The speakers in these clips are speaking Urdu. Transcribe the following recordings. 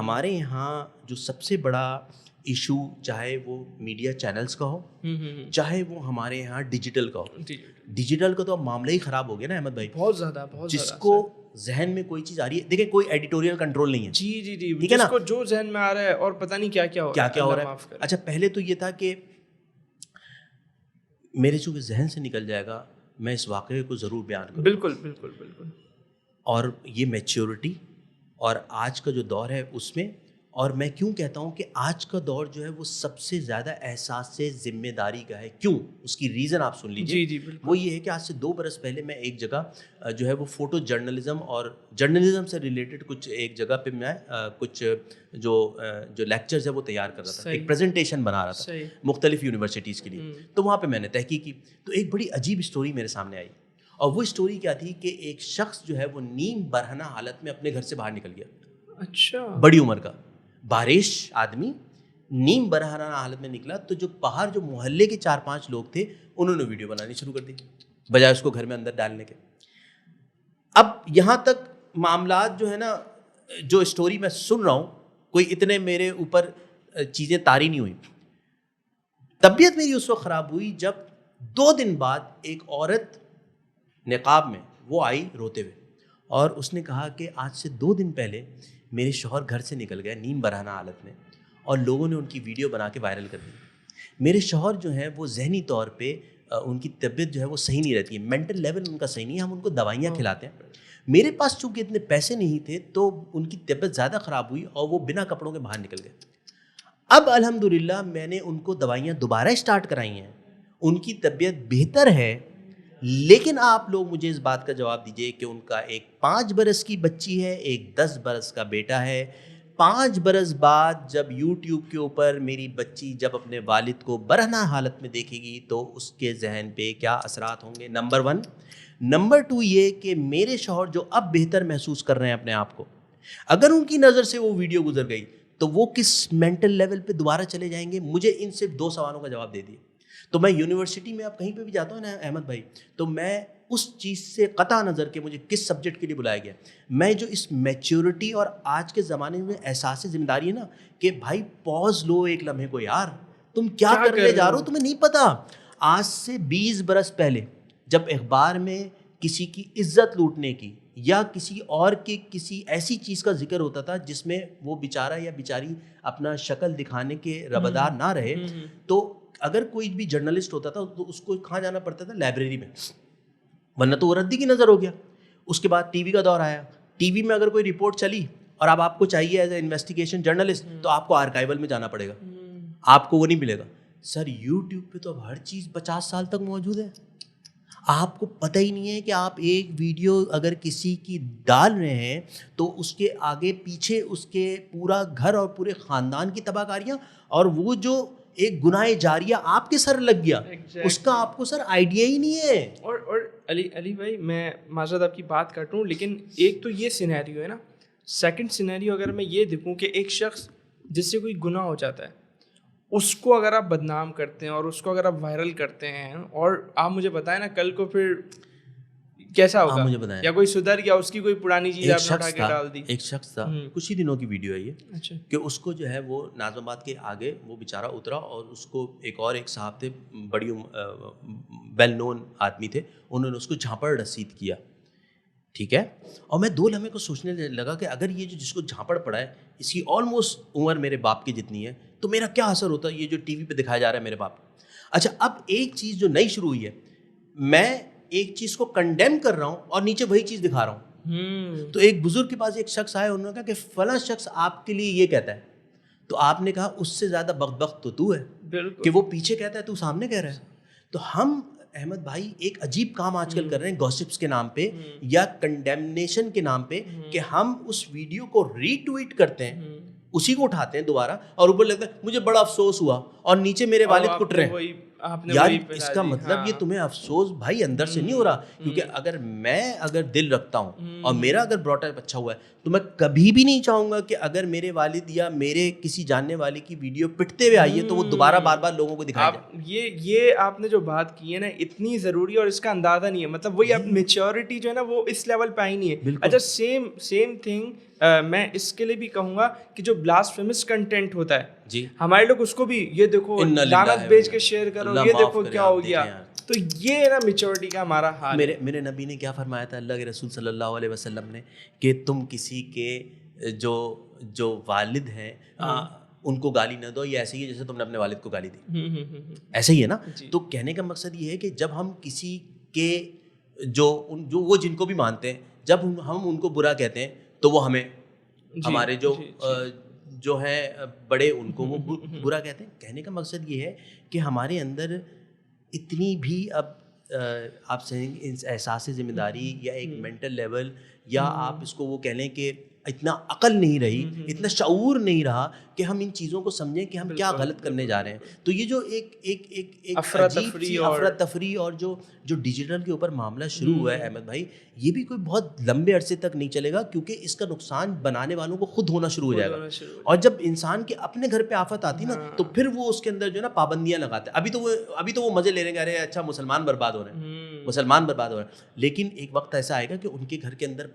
ہمارے یہاں جو سب سے بڑا ایشو چاہے وہ میڈیا چینلز کا ہو چاہے وہ ہمارے یہاں ڈیجیٹل کا ہو, ڈیجیٹل کا تو اب معاملہ ہی خراب ہو گیا نا احمد بھائی, بہت زیادہ جس کو ذہن میں کوئی چیز آ رہی ہے, دیکھیں کوئی ایڈیٹوریل کنٹرول نہیں ہے. جی ٹھیک ہے نا, کو جو ذہن میں آ رہا ہے اور پتہ نہیں کیا ہو رہا ہے. اچھا پہلے تو یہ تھا کہ میرے چونکہ ذہن سے نکل جائے گا میں اس واقعے کو ضرور بیان کروں. بالکل. اور یہ میچیورٹی اور آج کا جو دور ہے اس میں, اور میں کیوں کہتا ہوں کہ آج کا دور جو ہے وہ سب سے زیادہ احساس سے ذمہ داری کا ہے. کیوں؟ اس کی ریزن آپ سن لیجیے. جی وہ یہ ہے کہ آج سے 2 برس پہلے میں ایک جگہ جو ہے وہ فوٹو جرنلزم اور جرنلزم سے ریلیٹڈ کچھ ایک جگہ پہ میں کچھ جو لیکچرز ہے وہ تیار کر رہا تھا, ایک پریزنٹیشن بنا رہا تھا مختلف یونیورسٹیز کے لیے. تو وہاں پہ میں نے تحقیق کی تو ایک بڑی عجیب اسٹوری میرے سامنے آئی, اور وہ اسٹوری کیا تھی کہ ایک شخص جو ہے وہ نیم برہنہ حالت میں اپنے گھر سے باہر نکل گیا. اچھا, بڑی عمر کا بارش آدمی نیم برہنہ حالت میں نکلا, تو جو باہر جو محلے کے 4-5 لوگ تھے انہوں نے ویڈیو بنانی شروع کر دی بجائے اس کو گھر میں اندر ڈالنے کے. اب یہاں تک معاملات جو ہے نا, جو اسٹوری میں سن رہا ہوں کوئی اتنے میرے اوپر چیزیں طاری نہیں ہوئی. طبیعت میری اس وقت خراب ہوئی جب 2 دن بعد ایک عورت نقاب میں وہ آئی روتے ہوئے, اور اس نے کہا کہ آج سے 2 دن پہلے میرے شوہر گھر سے نکل گئے نیم برہنہ حالت میں, اور لوگوں نے ان کی ویڈیو بنا کے وائرل کر دی. میرے شوہر جو ہیں وہ ذہنی طور پہ ان کی طبیعت جو ہے وہ صحیح نہیں رہتی ہے, مینٹل لیول ان کا صحیح نہیں ہے, ہم ان کو دوائیاں کھلاتے ہیں. میرے پاس چونکہ اتنے پیسے نہیں تھے تو ان کی طبیعت زیادہ خراب ہوئی اور وہ بنا کپڑوں کے باہر نکل گئے. اب الحمدللہ میں نے ان کو دوائیاں دوبارہ اسٹارٹ کرائی ہیں, ان کی طبیعت بہتر ہے. لیکن آپ لوگ مجھے اس بات کا جواب دیجئے کہ ان کا ایک 5 برس کی بچی ہے, ایک 10 برس کا بیٹا ہے. 5 برس بعد جب یوٹیوب کے اوپر میری بچی جب اپنے والد کو برہنہ حالت میں دیکھے گی تو اس کے ذہن پہ کیا اثرات ہوں گے, نمبر 1. نمبر 2 یہ کہ میرے شوہر جو اب بہتر محسوس کر رہے ہیں اپنے آپ کو, اگر ان کی نظر سے وہ ویڈیو گزر گئی تو وہ کس مینٹل لیول پہ دوبارہ چلے جائیں گے. مجھے ان صرف 2 سوالوں کا جواب دے دیے. تو میں یونیورسٹی میں اب کہیں پہ بھی جاتا ہوں نا احمد بھائی, تو میں اس چیز سے قطع نظر کہ مجھے کس سبجیکٹ کے لیے بلایا گیا, میں جو اس میچیورٹی اور آج کے زمانے میں احساس ذمہ داری ہے نا کہ بھائی پوز لو ایک لمحے کو, یار تم کیا کرنے جا رہے ہو تمہیں نہیں پتا. آج سے 20 برس پہلے جب اخبار میں کسی کی عزت لوٹنے کی یا کسی اور کے کسی ایسی چیز کا ذکر ہوتا تھا جس میں وہ بیچارہ یا بیچاری اپنا شکل دکھانے کے ربدار نہ رہے, تو اگر کوئی بھی جرنلسٹ ہوتا تھا تو اس کو کہاں جانا پڑتا تھا, لائبریری میں, ورنہ تو وہ ردی کی نظر ہو گیا. اس کے بعد ٹی وی کا دور آیا, ٹی وی میں اگر کوئی رپورٹ چلی اور اب آپ کو چاہیے ایز اے انویسٹیگیشن جرنلسٹ تو آپ کو آرکائیول میں جانا پڑے گا, آپ کو وہ نہیں ملے گا. سر یوٹیوب پہ تو اب ہر چیز 50 سال تک موجود ہے, آپ کو پتہ ہی نہیں ہے کہ آپ ایک ویڈیو اگر کسی کی ڈال رہے ہیں تو اس کے آگے پیچھے اس کے پورا گھر اور پورے خاندان کی تباہ کاریاں, اور وہ جو ایک گناہ جاریہ آپ کے سر لگ گیا اس کا آپ کو سر آئیڈیا ہی نہیں ہے. اور علی بھائی میں معذرت آپ کی بات کر رہا ہوں, لیکن ایک تو یہ سینیریو ہے نا. سیکنڈ سینیریو اگر میں یہ دیکھوں کہ ایک شخص جس سے کوئی گناہ ہو جاتا ہے اس کو اگر آپ بدنام کرتے ہیں اور اس کو اگر آپ وائرل کرتے ہیں, اور آپ مجھے بتائیں نا کل کو پھر کیسا ہوگا, مجھے بتائیں یا کوئی سدھر گیا, اس کی کوئی پرانی چیز آپ نے اٹھا کے ڈال دی. ایک شخص تھا کچھ ہی دنوں کی ویڈیو ہے یہ, اچھا, کہ اس کو جو ہے وہ ناظم آباد کے آگے وہ بیچارہ اترا اور اس کو ایک صاحب تھے بڑی ویل نون آدمی تھے, انہوں نے اس کو جھانپڑ رسید کیا, ٹھیک ہے. اور میں 2 لمحے کو سوچنے لگا کہ اگر یہ جو جس کو جھانپڑ پڑا ہے اس کی آلموسٹ عمر میرے باپ کی جتنی ہے تو میرا کیا اثر ہوتا ہے یہ جو ٹی وی پہ دکھایا جا رہا ہے میرے باپ. اچھا اب ایک چیز جو نئی شروع ہوئی ہے, میں ایک چیز کو کنڈیم کر رہا ہوں اور نیچے وہی چیز دکھا رہا ہوں. تو ایک بزرگ کے پاس ایک شخص آیا, انہوں نے کہا کہ فلاں شخص آپ کے لیے یہ کہتا ہے, تو آپ نے کہا اس سے زیادہ بخت تو ہے کہ وہ پیچھے کہتا ہے تو سامنے کہہ رہا ہے. تو ہم احمد بھائی ایک عجیب کام آج کل کر رہے ہیں گوسپس کے نام پہ یا کنڈیمنیشن کے نام پہ, کہ ہم اس ویڈیو کو ری ٹویٹ کرتے ہیں, اسی کو اٹھاتے ہیں دوبارہ اور اوپر لگتا ہے مجھے بڑا افسوس ہوا اور نیچے میرے والد کٹ رہے ہیں. یار اس کا مطلب یہ تمہیں افسوس بھائی اندر سے نہیں ہو رہا, کیونکہ اگر دل رکھتا ہوں اور میرا اگر براٹ اپ اچھا ہوا ہے تو میں کبھی بھی نہیں چاہوں گا کہ اگر میرے والد یا میرے کسی جاننے والے کی ویڈیو پٹتے ہوئے آئی ہے تو وہ دوبارہ بار بار لوگوں کو دکھایا جائے. یہ آپ نے جو بات کی ہے نا اتنی ضروری اور اس کا اندازہ نہیں ہے, مطلب وہی آپ میچیورٹی جو ہے نا وہ اس لیول پہ آئی نہیں ہے. اچھا سیم تھنگ میں اس کے لیے بھی کہوں گا کہ جو بلاسفیمس کنٹینٹ ہوتا ہے جی ہمارے لوگ اس کو بھی یہ دیکھو لعنت بھیج کے شیئر کرو, یہ دیکھو کیا ہو گیا, تو یہ نا میچورٹی کا ہمارا حال ہے. میرے نبی نے کیا فرمایا تھا اللہ کے رسول صلی اللہ علیہ وسلم نے کہ تم کسی کے جو والد ہیں ان کو گالی نہ دو, یہ ایسے ہی ہے جیسے تم نے اپنے والد کو گالی دی, ایسا ہی ہے نا. تو کہنے کا مقصد یہ ہے کہ جب ہم کسی کے جو وہ جن کو بھی مانتے ہیں, جب ہم ان کو برا کہتے ہیں تو وہ ہمیں ہمارے جو ہے بڑے ان کو وہ برا کہتے ہیں. کہنے کا مقصد یہ ہے کہ ہمارے اندر اتنی بھی اب آپ سے احساس ذمہ داری یا ایک مینٹل لیول, یا آپ اس کو وہ کہہ لیں کہ اتنا عقل نہیں رہی, اتنا شعور نہیں رہا کہ ہم ان چیزوں کو سمجھیں کہ ہم کیا غلط کرنے جا رہے ہیں. تو یہ جو ایک افراتفری اور جو ڈیجیٹل کے اوپر معاملہ شروع ہوا ہے احمد بھائی, یہ بھی کوئی بہت لمبے عرصے تک نہیں چلے گا, کیونکہ اس کا نقصان بنانے والوں کو خود ہونا شروع ہو جائے گا. اور جب انسان کے اپنے گھر پہ آفت آتی نا تو پھر وہ اس کے اندر جو ہے نا پابندیاں لگاتے ہیں. ابھی تو وہ مزے لے رہے ہیں, ارے اچھا مسلمان برباد ہو رہے ہیں, مسلمان برباد ہو رہے ہیں, لیکن ایک وقت ایسا آئے گا کہ ان کے گھر کے اندر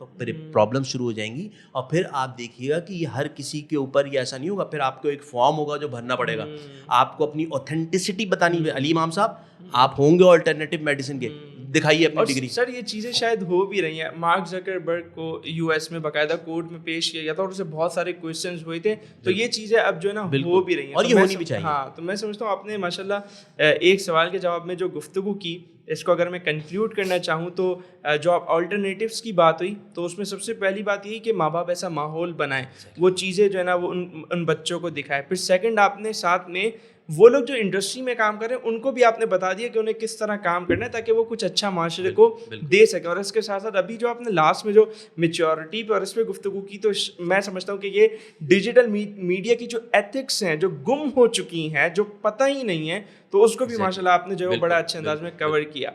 پرابلم شروع ہو جائیں گی, اور پھر آپ دیکھیے گا کہ یہ ہر کسی کے اوپر یہ ایسا نہیں ہوگا. پھر آپ کو ایک فارم ہوگا جو بھرنا پڑے گا, آپ کو اپنی اوتھینٹسٹی بتانی ہے. علی امام صاحب آپ ہوں گے آلٹرنیٹیو میڈیسن کے, دکھائیے اپنی ڈگری. سر یہ چیزیں شاید ہو بھی رہی ہیں. مارک زکربرگ کو یو ایس میں باقاعدہ کورٹ میں پیش کیا گیا تھا اور اسے بہت سارے کویشچنز ہوئے تھے, تو یہ چیزیں اب جو ہے نا ہو بھی رہی ہیں, اور یہ ہونی بھی چاہیے. ہاں, تو میں سمجھتا ہوں آپ نے ماشاء اللہ ایک سوال کے جواب میں جو گفتگو کی, اس کو اگر میں کنکلیوڈ کرنا چاہوں تو جو آپ آلٹرنیٹیوس کی بات ہوئی تو اس میں سب سے پہلی بات یہی کہ ماں باپ ایسا ماحول بنائیں, وہ چیزیں جو ہے نا وہ ان بچوں کو دکھائے. پھر سیکنڈ آپ نے ساتھ میں وہ لوگ جو انڈسٹری میں کام کر رہے ہیں ان کو بھی آپ نے بتا دیا کہ انہیں کس طرح کام کرنا ہے تاکہ وہ کچھ اچھا معاشرے کو دے سکیں. اور اس کے ساتھ ساتھ ابھی جو آپ نے لاسٹ میں جو میچورٹی پہ اور اس پہ گفتگو کی, تو میں سمجھتا ہوں کہ یہ ڈیجیٹل میڈیا کی جو ایتھکس ہیں جو گم ہو چکی ہیں, جو پتہ ہی نہیں ہے, تو اس کو بھی ماشاء اللہ آپ نے جو ہے بڑا اچھے انداز میں کور کیا.